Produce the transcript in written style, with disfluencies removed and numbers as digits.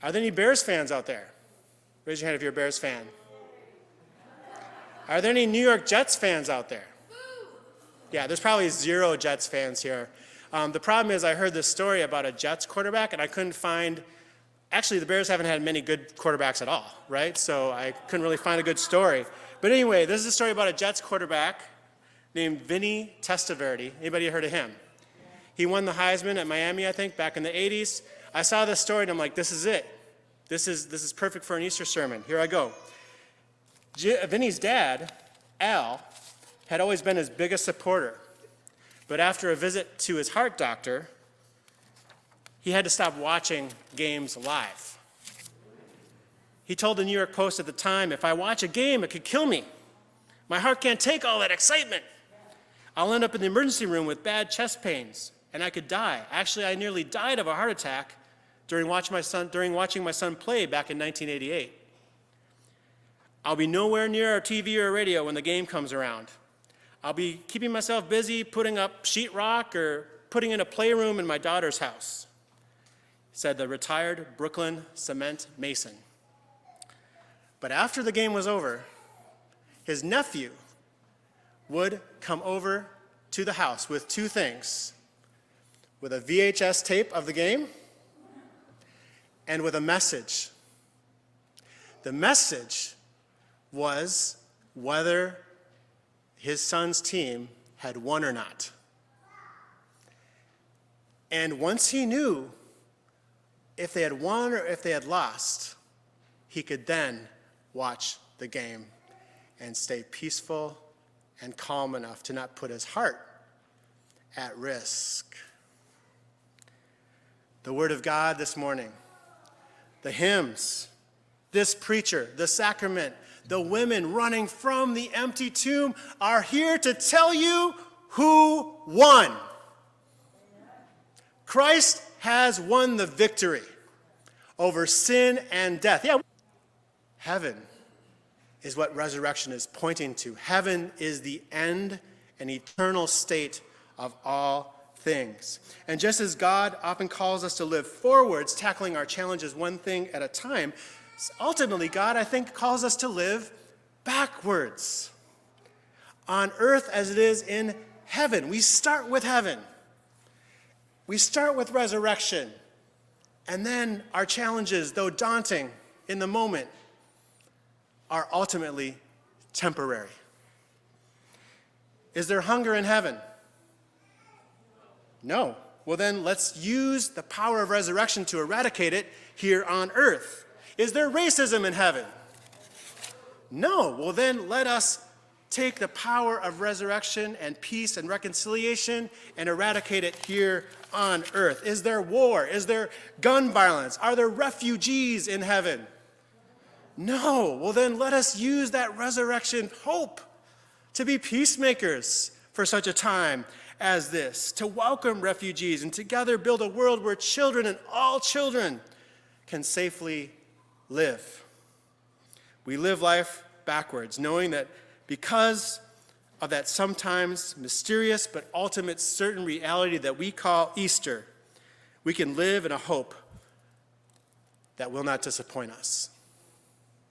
Are there any Bears fans out there? Raise your hand if you're a Bears fan. Are there any New York Jets fans out there? Yeah, there's probably 0 Jets fans here. The problem is I heard this story about a Jets quarterback, and I couldn't find, actually the Bears haven't had many good quarterbacks at all, right? So I couldn't really find a good story. But anyway, this is a story about a Jets quarterback named Vinny Testaverde. Anybody heard of him? He won the Heisman at Miami, I think, back in the 80s. I saw this story and I'm like, this is it. This is perfect for an Easter sermon. Here I go. Vinny's dad, Al, had always been his biggest supporter. But after a visit to his heart doctor, he had to stop watching games live. He told the New York Post at the time, if I watch a game, it could kill me. My heart can't take all that excitement. I'll end up in the emergency room with bad chest pains, and I could die. Actually, I nearly died of a heart attack during watching my son play back in 1988. I'll be nowhere near a TV or a radio when the game comes around. I'll be keeping myself busy putting up sheetrock or putting in a playroom in my daughter's house, said the retired Brooklyn cement mason. But after the game was over, his nephew would come over to the house with 2 things, with a VHS tape of the game and with a message. The message was whether his son's team had won or not. And once he knew if they had won or if they had lost, he could then watch the game and stay peaceful and calm enough to not put his heart at risk. The Word of God this morning, the hymns, this preacher, the sacrament, the women running from the empty tomb are here to tell you who won. Christ has won the victory over sin and death. Yeah, heaven is what resurrection is pointing to. Heaven is the end and eternal state of all things. And just as God often calls us to live forwards, tackling our challenges one thing at a time, ultimately God, I think, calls us to live backwards. On earth as it is in heaven. We start with heaven. We start with resurrection. And then our challenges, though daunting in the moment, are ultimately temporary. Is there hunger in heaven? No. Well, then let's use the power of resurrection to eradicate it here on earth. Is there racism in heaven? No. Well, then let us take the power of resurrection and peace and reconciliation and eradicate it here on earth. Is there war? Is there gun violence? Are there refugees in heaven? No. Well, then let us use that resurrection hope to be peacemakers for such a time as this, to welcome refugees and together build a world where children and all children can safely live. We live life backwards, knowing that because of that sometimes mysterious but ultimate certain reality that we call Easter, we can live in a hope that will not disappoint us.